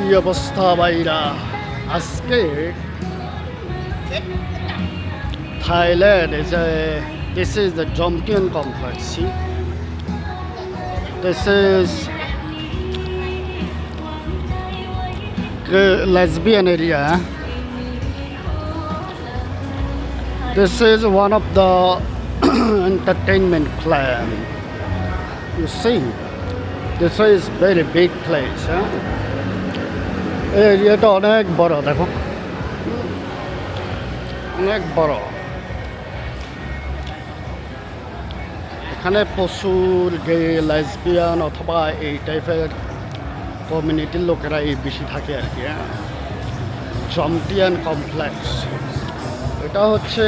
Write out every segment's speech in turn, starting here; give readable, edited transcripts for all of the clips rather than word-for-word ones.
কি অবস্থা ভাইরা আজকে Thailand this is the Jomtien complex. See, this is lesbian area. This is one of the entertainment plan. You see, this is very big place. এরিয়াটা অনেক বড়, দেখো অনেক বড়। এখানে প্রচুর গে লেসবিয়ান অথবা এই টাইপের কমিউনিটির লোকেরা বেশি থাকে আর কি। জমটিয়ান কমপ্লেক্স, এটা হচ্ছে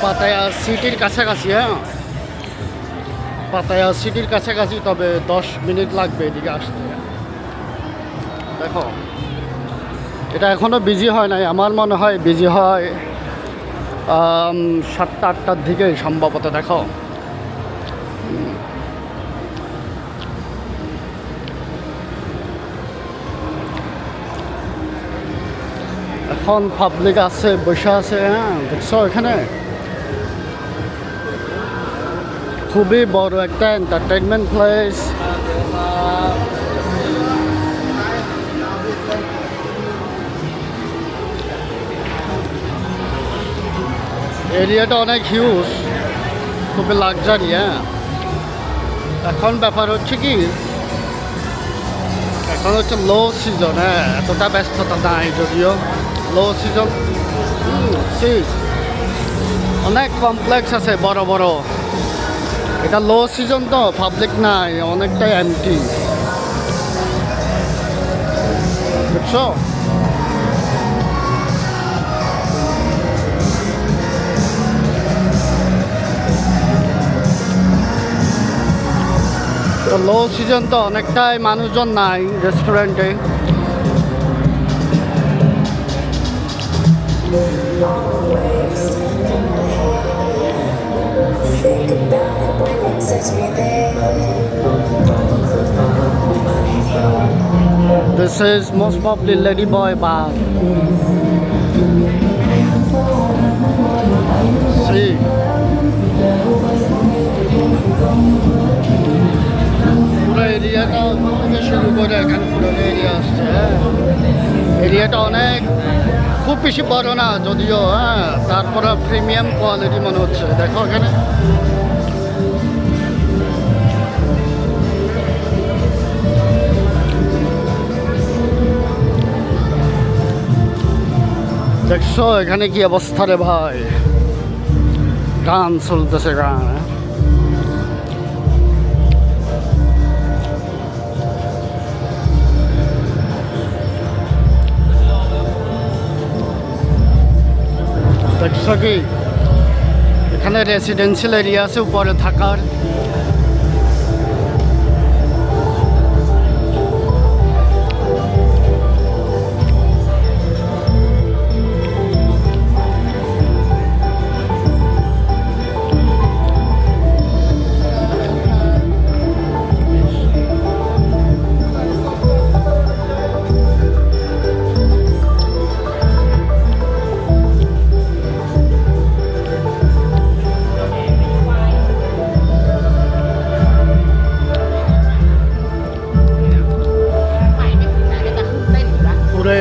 পাতায়া সিটির কাছাকাছি। পাতায়া সিটির কাছাকাছি, তবে 10 মিনিট লাগবে এদিকে আসতে। দেখো এটা এখনও বিজি হয় নাই, আমার মনে হয় বিজি হয় 7টা-8টার দিকে সম্ভবত। দেখো এখন পাবলিক আছে, বসে আছে। দেখছো এখানে খুবই বড় একটা এন্টারটেনমেন্ট প্লেস। এরিয়াটা অনেক হিউজ, খুবই লাক্সারি। এখন ব্যাপার হচ্ছে কি, এখন হচ্ছে লো সিজন। এতটা ব্যস্ততা নাই যদিও, লো সিজন। অনেক কমপ্লেক্স আছে বড় বড়। এটা লো সিজন তো পাবলিক নাই, অনেকটাই এমটি। বুঝছো? তো লো সিজন তো অনেকটাই মানুষজন নাই রেস্টুরেন্টে। This is most probably Ladyboy bar. See, পুরো এরিয়াটা থেকে শুরু করে এখানে পুরো এরিয়া আসছে। এরিয়াটা অনেক খুব বেশি বড় না যদিও, তারপরে প্রিমিয়াম কোয়ালিটি মনে হচ্ছে। দেখো এখানে দেখছো এখানে কি অবস্থা রে ভাই, গান চলতেছে, গান। দেখছো কি এখানে রেসিডেন্সিয়াল এরিয়া আছে উপরে থাকার।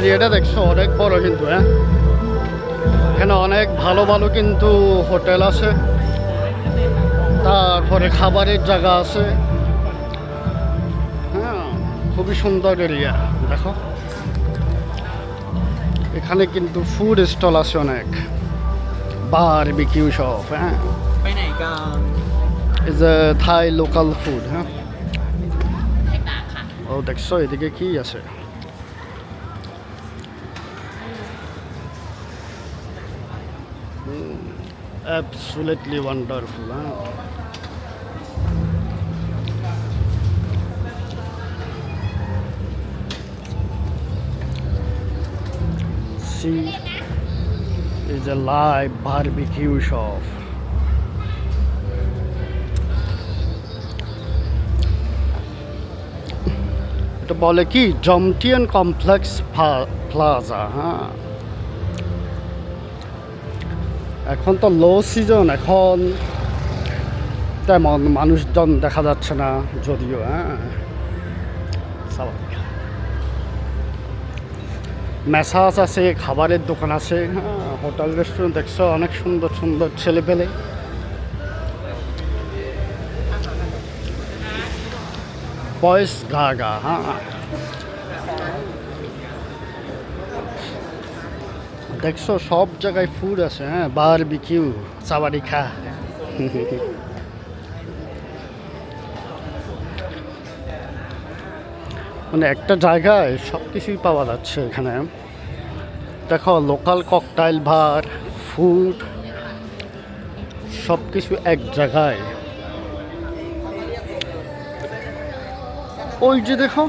এরিয়াটা দেখছো অনেক বড় কিন্তু। এখানে অনেক ভালো ভালো কিন্তু হোটেল আছে, তারপরে খাবারের জায়গা আছে। খুবই সুন্দর এরিয়া। দেখো এখানে কিন্তু ফুড স্টল আছে অনেক, barbecue shop. Is a Thai local food. ও দেখছো এদিকে কি আছে। Absolutely wonderful. See, is a live barbecue shop. এটা বলে কি জমটিয়ান কমপ্লেক্স প্লাজা। হ্যাঁ, এখন তো লো সিজন, এখন তেমন মানুষজন দেখা যাচ্ছে না যদিও। হ্যাঁ, ম্যাসাজ আছে, খাবারের দোকান আছে। হ্যাঁ, হোটেল রেস্টুরেন্ট দেখছো, অনেক সুন্দর সুন্দর ছেলে পেলে। বয়েস গাগা। হ্যাঁ, দেখছো সব জায়গায় ফুড আছে। হ্যাঁ, বারবিকিউ, সাবারিখা। মানে একটা জায়গায় সব কিছুই পাওয়া যাচ্ছে এখানে। দেখো লোকাল ককটেল বার, ফুড, সব কিছু এক জায়গায়। ওই যে দেখো,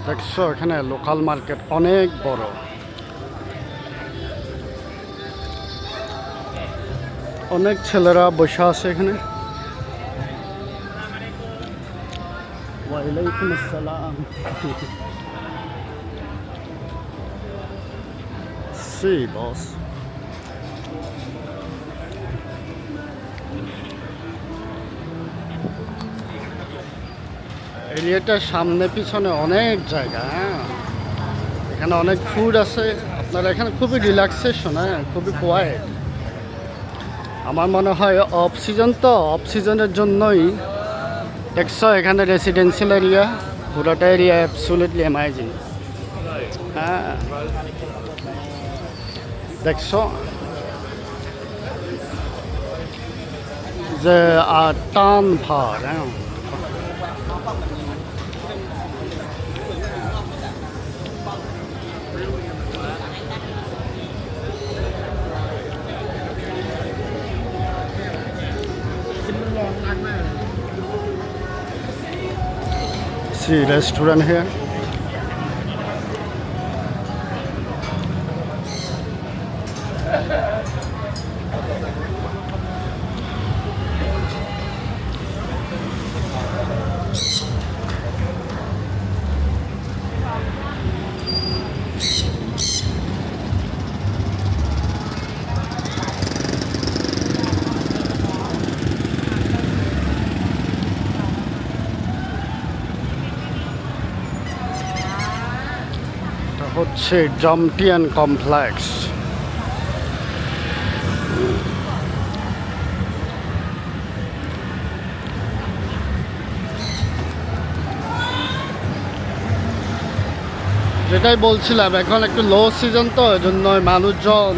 দেখছো এখানে লোকাল মার্কেট অনেক বড়। অনেক ছেলেরা বসে আছে এখানে। ওয়ালাইকুম আসসালাম। সি বস। এরিয়াটার সামনে পিছনে অনেক জায়গা। হ্যাঁ, এখানে অনেক ফুড আছে। আপনারা এখানে খুবই রিল্যাক্সেশন। হ্যাঁ, খুবই কোয়াইট। আমার মনে হয় অফ সিজন, তো অফ সিজনের জন্যই দেখছো এখানে রেসিডেন্সিয়াল এরিয়া, পুরোটা এরিয়া অ্যাবসলিউটলি অ্যামেজিং। হ্যাঁ, দেখছো যে টান ভার। হ্যাঁ, see restaurant here. হচ্ছে জমটিয়ান কমপ্লেক্স। যেটাই বলছিলাম, এখন একটু লো সিজন, তো এই জন্য মানুষজন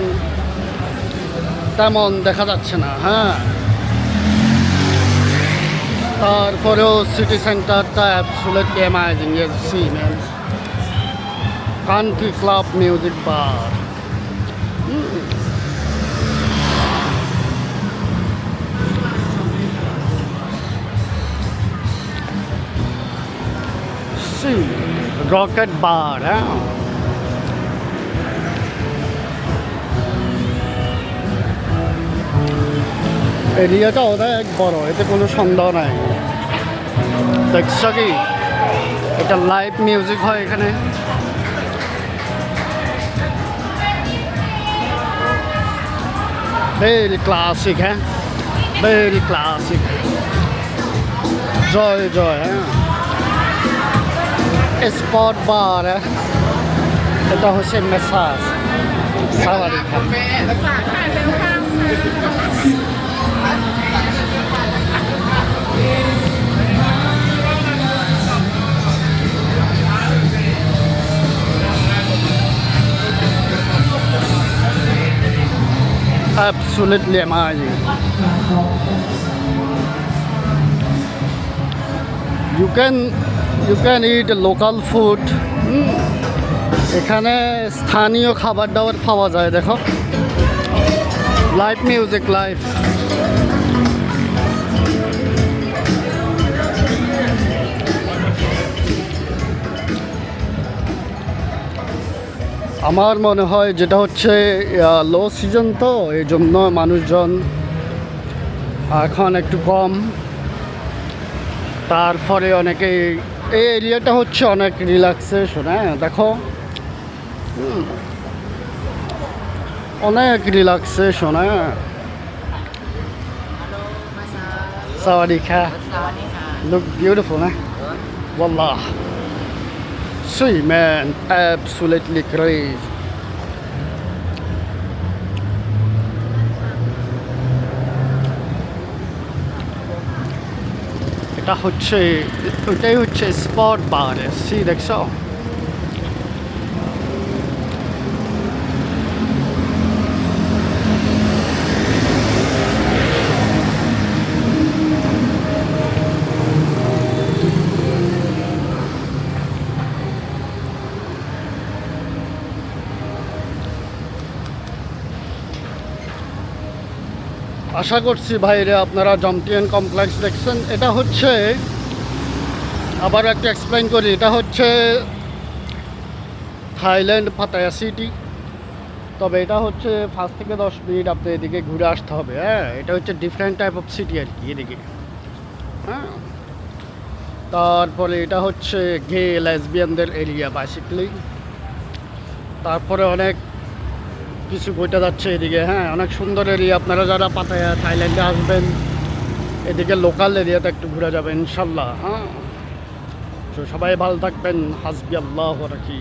তেমন দেখা যাচ্ছে না। হ্যাঁ, তারপরেও সিটি সেন্টারটা absolutely amazing. Sea man, country club, music bar. Sea rocket bar. হ্যাঁ, এরিয়াটা অনেক বড়, এতে কোনো সন্দেহ নাই। দেখছো কি, এটা লাইভ মিউজিক হয় এখানে। Very classic. হ্যাঁ, ভেরি ক্লাসিক। জয় জয়। হ্যাঁ, স্পট বার। এটা হচ্ছে মেসাজ, সাওয়ারিখা। Absolutely amazing. You can eat local food. এখানে স্থানীয় খাবার দাবার পাওয়া যায়। দেখো, লাইভ মিউজিক, লাইভ। আমার মনে হয় যেটা হচ্ছে লো সিজন, তো এই জন্য মানুষজন এখন একটু কম। তারপরে অনেকে এই এরিয়াটা হচ্ছে অনেক রিল্যাক্সেশন, হ্যাঁ দেখো অনেক রিল্যাক্সেশন, হ্যাঁ। সাওয়াদিকা, look beautiful, huh? Wallah, see man, absolutely crazy. এটা হচ্ছে, ওইটাই হচ্ছে স্পট বার, সি দেখছো? আশা করছি ভাইরে আপনারা জমটিয়ান কমপ্লেক্স দেখছেন। এটা হচ্ছে, আবার একটা এক্সপ্লেইন করি, এটা হচ্ছে থাইল্যান্ড পাতায়া সিটি। তবে এটা হচ্ছে 5 থেকে 10 মিনিট আপনি এদিকে ঘুরে আসতে হবে, হ্যাঁ। এটা হচ্ছে ডিফারেন্ট টাইপ অফ সিটি আর কি এদিকে, হ্যাঁ। তারপরে এটা হচ্ছে গে লেসবিয়ানদের এরিয়া বেসিক্যালি। তারপরে অনেক কিছু বইটা যাচ্ছে এদিকে, হ্যাঁ। অনেক সুন্দর এরিয়া। আপনারা যারা পাতায়া থাইল্যান্ডে আসবেন এদিকে লোকাল এরিয়াটা একটু ঘুরে যাবেন ইনশাল্লাহ, হ্যাঁ। তো সবাই ভালো থাকবেন, হাসবি আল্লাহ রাখি।